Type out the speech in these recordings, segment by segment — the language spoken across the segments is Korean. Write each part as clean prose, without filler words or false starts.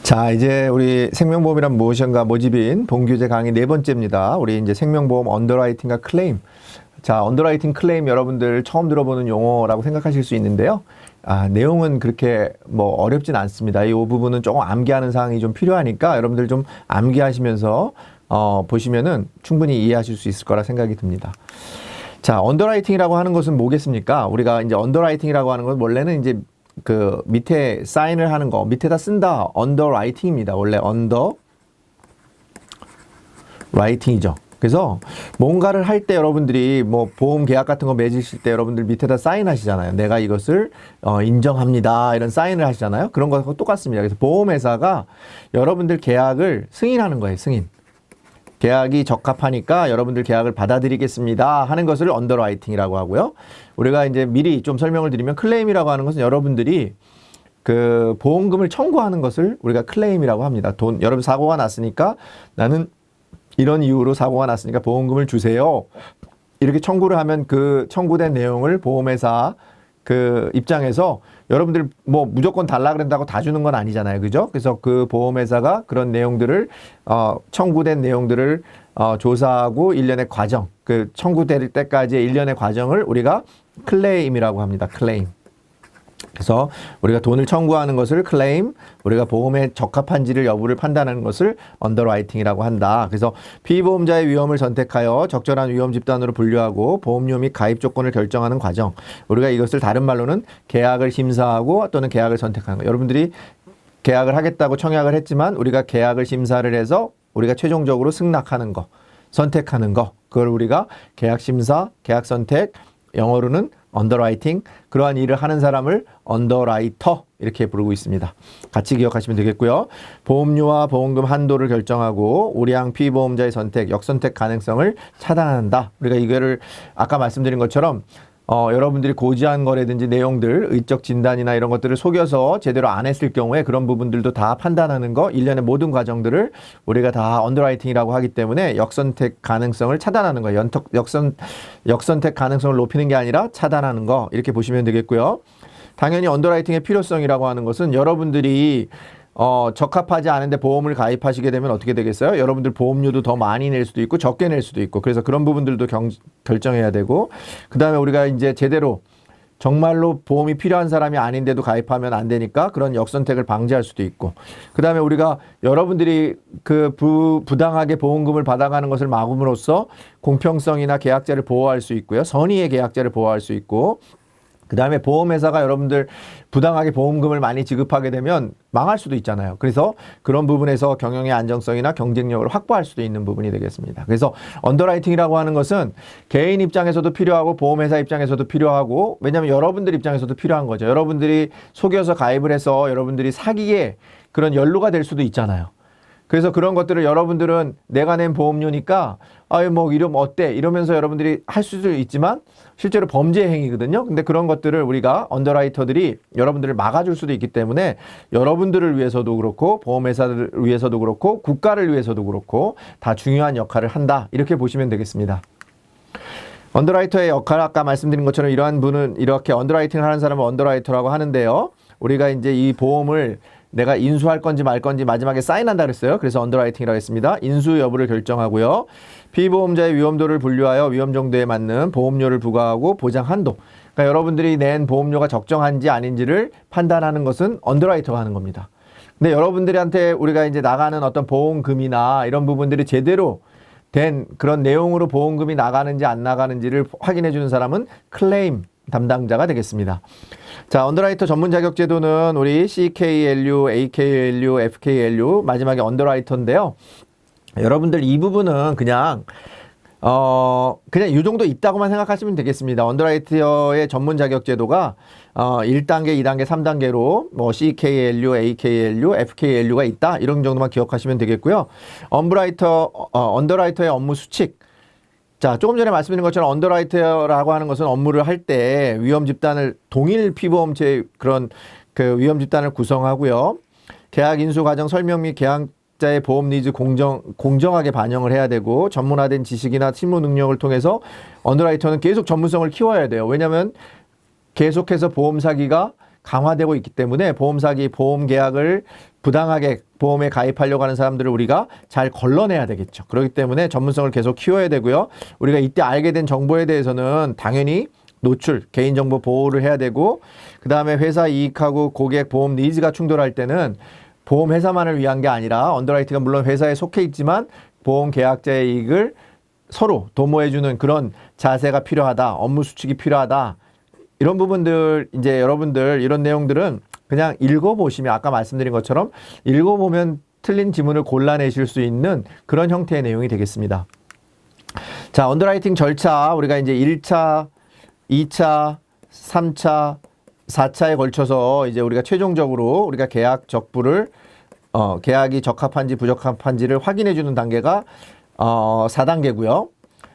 자, 이제 우리 생명보험이란 무엇인가 모집인 본교재 강의 네 번째입니다. 우리 이제 생명보험 언더라이팅과 클레임. 자, 언더라이팅 클레임 여러분들 처음 들어보는 용어라고 생각하실 수 있는데요. 내용은 그렇게 뭐 어렵진 않습니다. 이 부분은 조금 암기하는 사항이 좀 필요하니까 여러분들 좀 암기하시면서 보시면은 충분히 이해하실 수 있을 거라 생각이 듭니다. 자, 언더라이팅이라고 하는 것은 뭐겠습니까? 우리가 이제 언더라이팅이라고 하는 건 원래는 이제 그 밑에 사인을 하는 거, 밑에다 쓴다. 언더라이팅입니다. 원래 언더라이팅이죠. 그래서 뭔가를 할 때 여러분들이 뭐 보험 계약 같은 거 맺으실 때 여러분들 밑에다 사인하시잖아요. 내가 이것을 인정합니다. 이런 사인을 하시잖아요. 그런 거하고 똑같습니다. 그래서 보험회사가 여러분들 계약을 승인하는 거예요. 승인. 계약이 적합하니까 여러분들 계약을 받아들이겠습니다 하는 것을 언더라이팅이라고 하고요. 우리가 이제 미리 좀 설명을 드리면 클레임이라고 하는 것은 여러분들이 그 보험금을 청구하는 것을 우리가 클레임이라고 합니다. 여러분 사고가 났으니까 나는 이런 이유로 사고가 났으니까 보험금을 주세요. 이렇게 청구를 하면 그 청구된 내용을 보험회사 그 입장에서 여러분들 뭐 무조건 달라 그런다고 다 주는 건 아니잖아요. 그죠? 그래서 그 보험회사가 그런 내용들을 청구된 내용들을 조사하고 일련의 과정, 그 청구될 때까지의 일련의 과정을 우리가 클레임이라고 합니다. 클레임. 그래서 우리가 돈을 청구하는 것을 클레임, 우리가 보험에 적합한지를 여부를 판단하는 것을 언더라이팅이라고 한다. 그래서 피보험자의 위험을 선택하여 적절한 위험 집단으로 분류하고 보험료 및 가입 조건을 결정하는 과정. 우리가 이것을 다른 말로는 계약을 심사하고 또는 계약을 선택하는 거. 여러분들이 계약을 하겠다고 청약을 했지만 우리가 계약을 심사를 해서 우리가 최종적으로 승낙하는 거, 선택하는 거. 그걸 우리가 계약 심사, 계약 선택, 영어로는 언더라이팅, 그러한 일을 하는 사람을 언더라이터 이렇게 부르고 있습니다. 같이 기억하시면 되겠고요. 보험료와 보험금 한도를 결정하고 우량 피보험자의 선택, 역선택 가능성을 차단한다. 우리가 이거를 아까 말씀드린 것처럼 여러분들이 고지한 거라든지 내용들, 의적 진단이나 이런 것들을 속여서 제대로 안 했을 경우에 그런 부분들도 다 판단하는 거, 일련의 모든 과정들을 우리가 다 언더라이팅이라고 하기 때문에 역선택 가능성을 차단하는 거예요. 역선택 가능성을 높이는 게 아니라 차단하는 거, 이렇게 보시면 되겠고요. 당연히 언더라이팅의 필요성이라고 하는 것은 여러분들이 적합하지 않은데 보험을 가입하시게 되면 어떻게 되겠어요? 여러분들 보험료도 더 많이 낼 수도 있고 적게 낼 수도 있고, 그래서 그런 부분들도 결정해야 되고, 그 다음에 우리가 이제 제대로 정말로 보험이 필요한 사람이 아닌데도 가입하면 안 되니까 그런 역선택을 방지할 수도 있고, 그 다음에 우리가 여러분들이 그 부당하게 보험금을 받아가는 것을 막음으로써 공평성이나 계약자를 보호할 수 있고요. 선의의 계약자를 보호할 수 있고, 그 다음에 보험회사가 여러분들 부당하게 보험금을 많이 지급하게 되면 망할 수도 있잖아요. 그래서 그런 부분에서 경영의 안정성이나 경쟁력을 확보할 수도 있는 부분이 되겠습니다. 그래서 언더라이팅이라고 하는 것은 개인 입장에서도 필요하고 보험회사 입장에서도 필요하고, 왜냐하면 여러분들 입장에서도 필요한 거죠. 여러분들이 속여서 가입을 해서 여러분들이 사기에 그런 연루가 될 수도 있잖아요. 그래서 그런 것들을 여러분들은 내가 낸 보험료니까 뭐 이러면 어때? 이러면서 여러분들이 할 수도 있지만 실제로 범죄 행위거든요. 근데 그런 것들을 우리가 언더라이터들이 여러분들을 막아줄 수도 있기 때문에 여러분들을 위해서도 그렇고 보험회사를 위해서도 그렇고 국가를 위해서도 그렇고 다 중요한 역할을 한다. 이렇게 보시면 되겠습니다. 언더라이터의 역할, 아까 말씀드린 것처럼 이러한 분은 이렇게 언더라이팅을 하는 사람을 언더라이터라고 하는데요. 우리가 이제 이 보험을 내가 인수할 건지 말 건지 마지막에 사인한다 그랬어요. 그래서 언더라이팅이라고 했습니다. 인수 여부를 결정하고요. 피보험자의 위험도를 분류하여 위험 정도에 맞는 보험료를 부과하고 보장 한도. 그러니까 여러분들이 낸 보험료가 적정한지 아닌지를 판단하는 것은 언더라이터가 하는 겁니다. 근데 여러분들한테 우리가 이제 나가는 어떤 보험금이나 이런 부분들이 제대로 된 그런 내용으로 보험금이 나가는지 안 나가는지를 확인해 주는 사람은 클레임 담당자가 되겠습니다. 자, 언더라이터 전문 자격 제도는 우리 CKLU, AKLU, FKLU, 마지막에 언더라이터인데요. 여러분들 이 부분은 그냥 이 정도 있다고만 생각하시면 되겠습니다. 언더라이터의 전문 자격 제도가 1단계, 2단계, 3단계로 뭐 CKLU, AKLU, FKLU가 있다. 이런 정도만 기억하시면 되겠고요. 언더라이터의 업무 수칙. 자, 조금 전에 말씀드린 것처럼 언더라이터라고 하는 것은 업무를 할 때 위험 집단을 동일 피보험체 그런 그 위험 집단을 구성하고요. 계약 인수 과정 설명 및 계약자의 보험 니즈 공정하게 반영을 해야 되고, 전문화된 지식이나 실무 능력을 통해서 언더라이터는 계속 전문성을 키워야 돼요. 왜냐하면 계속해서 보험 사기가 강화되고 있기 때문에 보험 사기, 보험 계약을 부당하게 보험에 가입하려고 하는 사람들을 우리가 잘 걸러내야 되겠죠. 그렇기 때문에 전문성을 계속 키워야 되고요. 우리가 이때 알게 된 정보에 대해서는 당연히 노출, 개인정보 보호를 해야 되고, 그 다음에 회사 이익하고 고객 보험 니즈가 충돌할 때는 보험 회사만을 위한 게 아니라 언더라이팅은 물론 회사에 속해 있지만 보험 계약자의 이익을 서로 도모해주는 그런 자세가 필요하다. 업무 수칙이 필요하다. 이런 부분들, 이제 여러분들 이런 내용들은 그냥 읽어보시면 아까 말씀드린 것처럼 읽어보면 틀린 지문을 골라내실 수 있는 그런 형태의 내용이 되겠습니다. 자, 언더라이팅 절차 우리가 이제 1차, 2차, 3차, 4차에 걸쳐서 이제 우리가 최종적으로 우리가 계약 적부를 계약이 적합한지 부적합한지를 확인해 주는 단계가 4단계고요.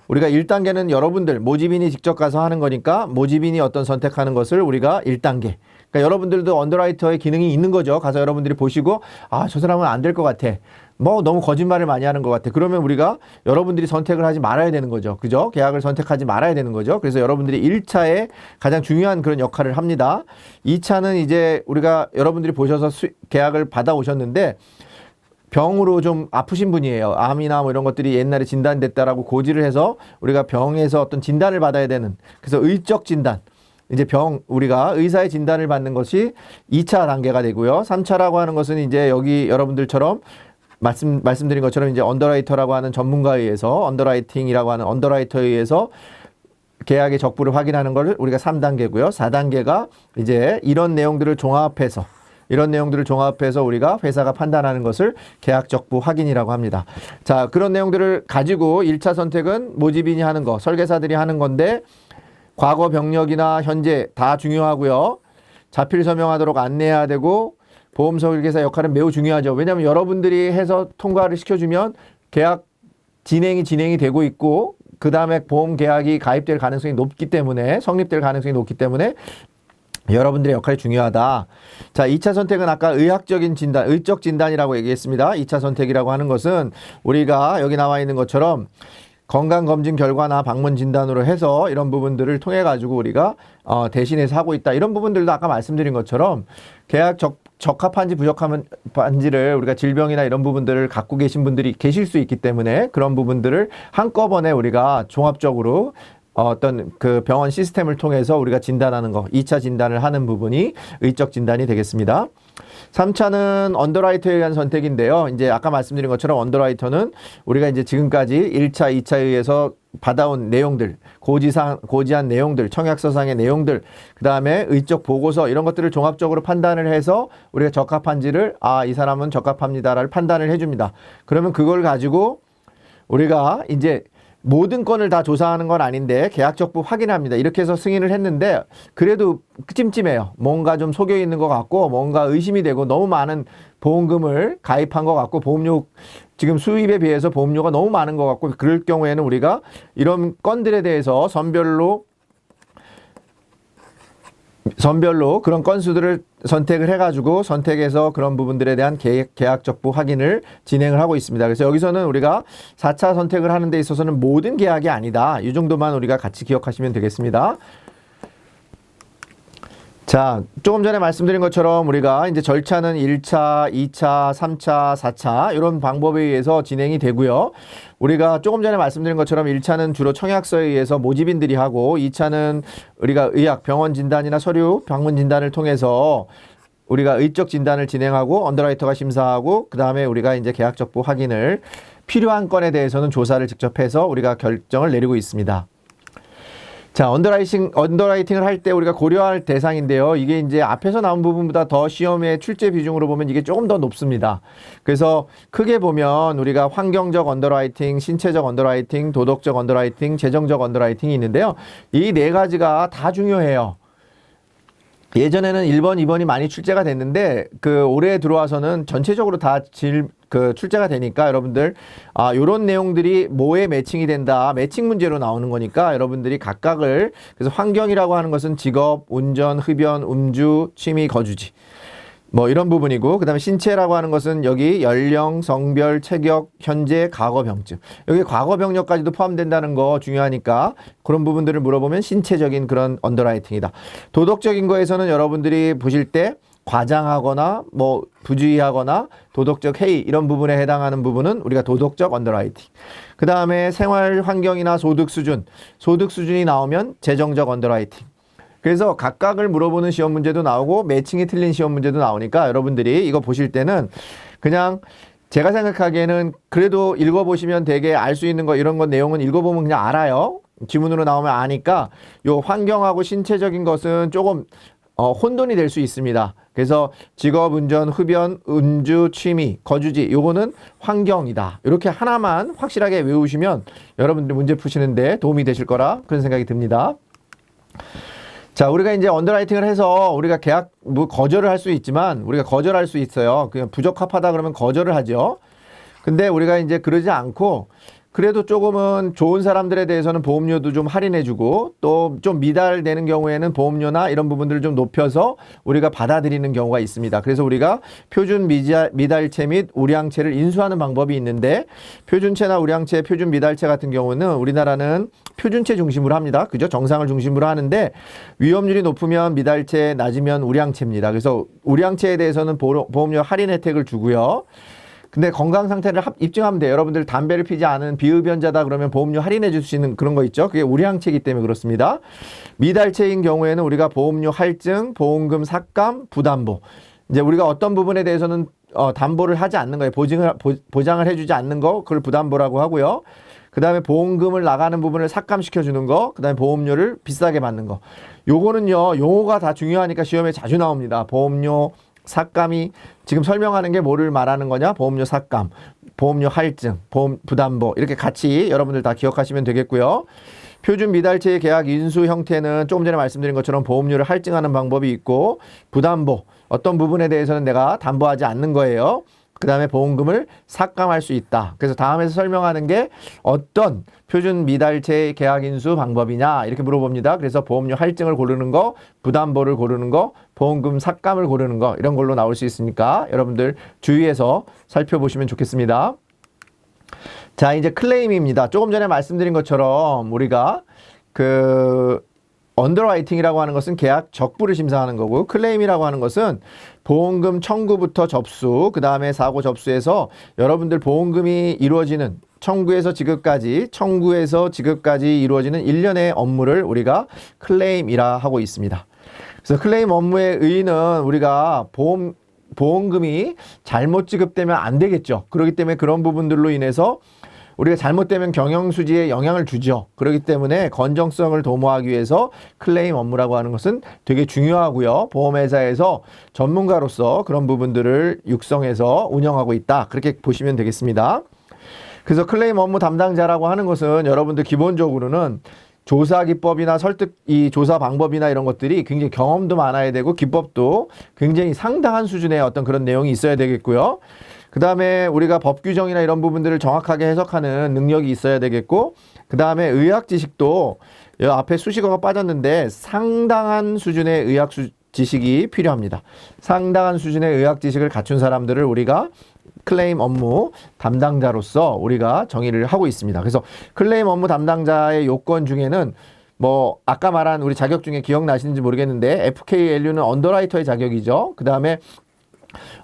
우리가 1단계는 여러분들 모집인이 직접 가서 하는 거니까 모집인이 어떤 선택하는 것을 우리가 1단계. 그러니까 여러분들도 언더라이터의 기능이 있는 거죠. 가서 여러분들이 보시고 아, 저 사람은 안 될 것 같아. 뭐 너무 거짓말을 많이 하는 것 같아. 그러면 우리가 여러분들이 선택을 하지 말아야 되는 거죠. 그죠? 계약을 선택하지 말아야 되는 거죠. 그래서 여러분들이 1차에 가장 중요한 그런 역할을 합니다. 2차는 이제 우리가 여러분들이 보셔서 계약을 받아 오셨는데 병으로 좀 아프신 분이에요. 암이나 뭐 이런 것들이 옛날에 진단됐다라고 고지를 해서 우리가 병에서 어떤 진단을 받아야 되는, 그래서 의적 진단, 이제 우리가 의사의 진단을 받는 것이 2차 단계가 되고요. 3차라고 하는 것은 이제 여기 여러분들처럼 말씀드린 것처럼 이제 언더라이터라고 하는 전문가에 의해서, 언더라이팅이라고 하는 언더라이터에 의해서 계약의 적부를 확인하는 걸 우리가 3단계고요. 4단계가 이제 이런 내용들을 종합해서 우리가 회사가 판단하는 것을 계약 적부 확인이라고 합니다. 자, 그런 내용들을 가지고 1차 선택은 모집인이 하는 거, 설계사들이 하는 건데 과거 병력이나 현재 다 중요하고요. 자필 서명하도록 안내해야 되고 보험 설계사 역할은 매우 중요하죠. 왜냐하면 여러분들이 해서 통과를 시켜주면 계약 진행이 되고 있고 그 다음에 보험 계약이 가입될 가능성이 높기 때문에, 성립될 가능성이 높기 때문에 여러분들의 역할이 중요하다. 자, 2차 선택은 아까 의학적인 진단, 의적 진단이라고 얘기했습니다. 2차 선택이라고 하는 것은 우리가 여기 나와 있는 것처럼 건강검진 결과나 방문 진단으로 해서 이런 부분들을 통해 가지고 우리가 대신해서 하고 있다. 이런 부분들도 아까 말씀드린 것처럼 계약 적합한지 부적합한지를 우리가 질병이나 이런 부분들을 갖고 계신 분들이 계실 수 있기 때문에 그런 부분들을 한꺼번에 우리가 종합적으로 어떤 그 병원 시스템을 통해서 우리가 진단하는 거, 2차 진단을 하는 부분이 의적 진단이 되겠습니다. 3차는 언더라이터에 의한 선택인데요. 이제 아까 말씀드린 것처럼 언더라이터는 우리가 이제 지금까지 1차, 2차에 의해서 받아온 내용들, 고지한 내용들, 청약서상의 내용들, 그 다음에 의적 보고서 이런 것들을 종합적으로 판단을 해서 우리가 적합한지를 이 사람은 적합합니다라를 판단을 해줍니다. 그러면 그걸 가지고 우리가 이제 모든 건을 다 조사하는 건 아닌데 계약 적부 확인합니다. 이렇게 해서 승인을 했는데 그래도 찜찜해요. 뭔가 좀 속여 있는 것 같고 뭔가 의심이 되고 너무 많은 보험금을 가입한 것 같고 보험료 지금 수입에 비해서 보험료가 너무 많은 것 같고 그럴 경우에는 우리가 이런 건들에 대해서 선별로 그런 건수들을 선택을 해가지고 선택해서 그런 부분들에 대한 계약 적부 확인을 진행을 하고 있습니다. 그래서 여기서는 우리가 4차 선택을 하는 데 있어서는 모든 계약이 아니다. 이 정도만 우리가 같이 기억하시면 되겠습니다. 자, 조금 전에 말씀드린 것처럼 우리가 이제 절차는 1차, 2차, 3차, 4차 이런 방법에 의해서 진행이 되고요. 우리가 조금 전에 말씀드린 것처럼 1차는 주로 청약서에 의해서 모집인들이 하고 2차는 우리가 의학, 병원 진단이나 서류, 방문 진단을 통해서 우리가 의적 진단을 진행하고 언더라이터가 심사하고 그 다음에 우리가 이제 계약 적부 확인을 필요한 건에 대해서는 조사를 직접 해서 우리가 결정을 내리고 있습니다. 자, 언더라이팅을 할 때 우리가 고려할 대상인데요. 이게 이제 앞에서 나온 부분보다 더 시험의 출제 비중으로 보면 이게 조금 더 높습니다. 그래서 크게 보면 우리가 환경적 언더라이팅, 신체적 언더라이팅, 도덕적 언더라이팅, 재정적 언더라이팅이 있는데요. 이 네 가지가 다 중요해요. 예전에는 1번, 2번이 많이 출제가 됐는데 올해 들어와서는 전체적으로 다 출제가 되니까 여러분들 요런 내용들이 뭐에 매칭이 된다. 매칭 문제로 나오는 거니까 여러분들이 그래서 환경이라고 하는 것은 직업, 운전, 흡연, 음주, 취미, 거주지. 뭐 이런 부분이고, 그 다음에 신체라고 하는 것은 여기 연령, 성별, 체격, 현재, 과거 병증. 여기 과거 병력까지도 포함된다는 거 중요하니까 그런 부분들을 물어보면 신체적인 그런 언더라이팅이다. 도덕적인 거에서는 여러분들이 보실 때 과장하거나 뭐 부주의하거나 도덕적 해이 이런 부분에 해당하는 부분은 우리가 도덕적 언더라이팅. 그 다음에 생활 환경이나 소득 수준이 나오면 재정적 언더라이팅. 그래서 각각을 물어보는 시험 문제도 나오고 매칭이 틀린 시험 문제도 나오니까 여러분들이 이거 보실 때는 그냥 제가 생각하기에는 그래도 읽어보시면 되게 알 수 있는 거 이런 건 내용은 읽어보면 그냥 알아요. 지문으로 나오면 아니까 요 환경하고 신체적인 것은 조금 혼돈이 될 수 있습니다. 그래서 직업, 운전, 흡연, 음주, 취미, 거주지 요거는 환경이다. 이렇게 하나만 확실하게 외우시면 여러분들 문제 푸시는데 도움이 되실 거라 그런 생각이 듭니다. 자, 우리가 이제 언더라이팅을 해서 우리가 계약 뭐 거절을 할 수 있지만 우리가 거절할 수 있어요. 그냥 부적합하다 그러면 거절을 하죠. 근데 우리가 이제 그러지 않고 그래도 조금은 좋은 사람들에 대해서는 보험료도 좀 할인해주고 또 좀 미달되는 경우에는 보험료나 이런 부분들을 좀 높여서 우리가 받아들이는 경우가 있습니다. 그래서 우리가 표준 미달체 및 우량체를 인수하는 방법이 있는데 표준체나 우량체, 표준 미달체 같은 경우는 우리나라는 표준체 중심으로 합니다. 그죠? 정상을 중심으로 하는데 위험률이 높으면 미달체, 낮으면 우량체입니다. 그래서 우량체에 대해서는 보험료 할인 혜택을 주고요. 근데 건강 상태를 입증하면 돼요. 여러분들 담배를 피지 않은 비흡연자다 그러면 보험료 할인해 줄 수 있는 그런 거 있죠. 그게 우량체이기 때문에 그렇습니다. 미달체인 경우에는 우리가 보험료 할증, 보험금 삭감, 부담보. 이제 우리가 어떤 부분에 대해서는 담보를 하지 않는 거예요. 보장을 해주지 않는 거, 그걸 부담보라고 하고요. 그 다음에 보험금을 나가는 부분을 삭감시켜 주는 거, 그 다음에 보험료를 비싸게 받는 거. 요거는요, 용어가 다 중요하니까 시험에 자주 나옵니다. 보험료 삭감이 지금 설명하는 게 뭐를 말하는 거냐? 보험료 삭감, 보험료 할증, 보험 부담보 이렇게 같이 여러분들 다 기억하시면 되겠고요. 표준 미달체의 계약 인수 형태는 조금 전에 말씀드린 것처럼 보험료를 할증하는 방법이 있고 부담보 어떤 부분에 대해서는 내가 담보하지 않는 거예요. 그 다음에 보험금을 삭감할 수 있다. 그래서 다음에서 설명하는 게 어떤 표준 미달체 계약 인수 방법이냐 이렇게 물어봅니다. 그래서 보험료 할증을 고르는 거, 부담보를 고르는 거, 보험금 삭감을 고르는 거 이런 걸로 나올 수 있으니까 여러분들 주의해서 살펴보시면 좋겠습니다. 자, 이제 클레임입니다. 조금 전에 말씀드린 것처럼 우리가 언더라이팅이라고 하는 것은 계약 적부를 심사하는 거고 클레임이라고 하는 것은 보험금 청구부터 접수, 그 다음에 사고 접수에서 여러분들 보험금이 이루어지는 청구에서 지급까지 이루어지는 일련의 업무를 우리가 클레임이라 하고 있습니다. 그래서 클레임 업무의 의의는 우리가 보험금이 잘못 지급되면 안 되겠죠. 그렇기 때문에 그런 부분들로 인해서 우리가 잘못되면 경영수지에 영향을 주죠. 그렇기 때문에 건정성을 도모하기 위해서 클레임 업무라고 하는 것은 되게 중요하고요. 보험회사에서 전문가로서 그런 부분들을 육성해서 운영하고 있다. 그렇게 보시면 되겠습니다. 그래서 클레임 업무 담당자라고 하는 것은 여러분들 기본적으로는 조사 기법이나 설득, 이 조사 방법이나 이런 것들이 굉장히 경험도 많아야 되고 기법도 굉장히 상당한 수준의 어떤 그런 내용이 있어야 되겠고요. 그 다음에 우리가 법 규정이나 이런 부분들을 정확하게 해석하는 능력이 있어야 되겠고 그 다음에 의학 지식도 앞에 수식어가 빠졌는데 상당한 수준의 의학 지식이 필요합니다. 상당한 수준의 의학 지식을 갖춘 사람들을 우리가 클레임 업무 담당자로서 우리가 정의를 하고 있습니다. 그래서 클레임 업무 담당자의 요건 중에는 뭐 아까 말한 우리 자격 중에 기억나시는지 모르겠는데 FKLU는 언더라이터의 자격이죠. 그 다음에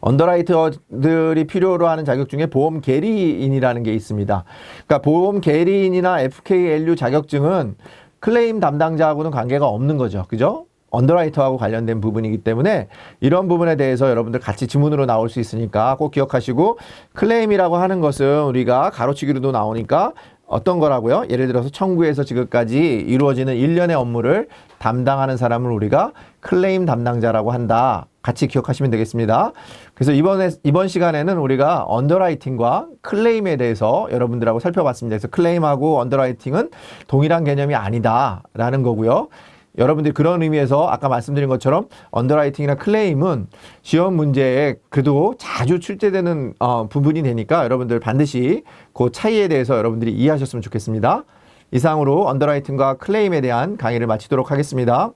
언더라이터들이 필요로 하는 자격 중에 보험 계리인이라는 게 있습니다. 그러니까 보험 계리인이나 FKLU 자격증은 클레임 담당자하고는 관계가 없는 거죠. 그죠? 언더라이터하고 관련된 부분이기 때문에 이런 부분에 대해서 여러분들 같이 지문으로 나올 수 있으니까 꼭 기억하시고 클레임이라고 하는 것은 우리가 가로치기로도 나오니까 어떤 거라고요? 예를 들어서 청구에서 지급까지 이루어지는 일련의 업무를 담당하는 사람을 우리가 클레임 담당자라고 한다. 같이 기억하시면 되겠습니다. 그래서 이번 시간에는 우리가 언더라이팅과 클레임에 대해서 여러분들하고 살펴봤습니다. 그래서 클레임하고 언더라이팅은 동일한 개념이 아니다라는 거고요. 여러분들이 그런 의미에서 아까 말씀드린 것처럼 언더라이팅이나 클레임은 시험 문제에 그래도 자주 출제되는 부분이 되니까 여러분들 반드시 그 차이에 대해서 여러분들이 이해하셨으면 좋겠습니다. 이상으로 언더라이팅과 클레임에 대한 강의를 마치도록 하겠습니다.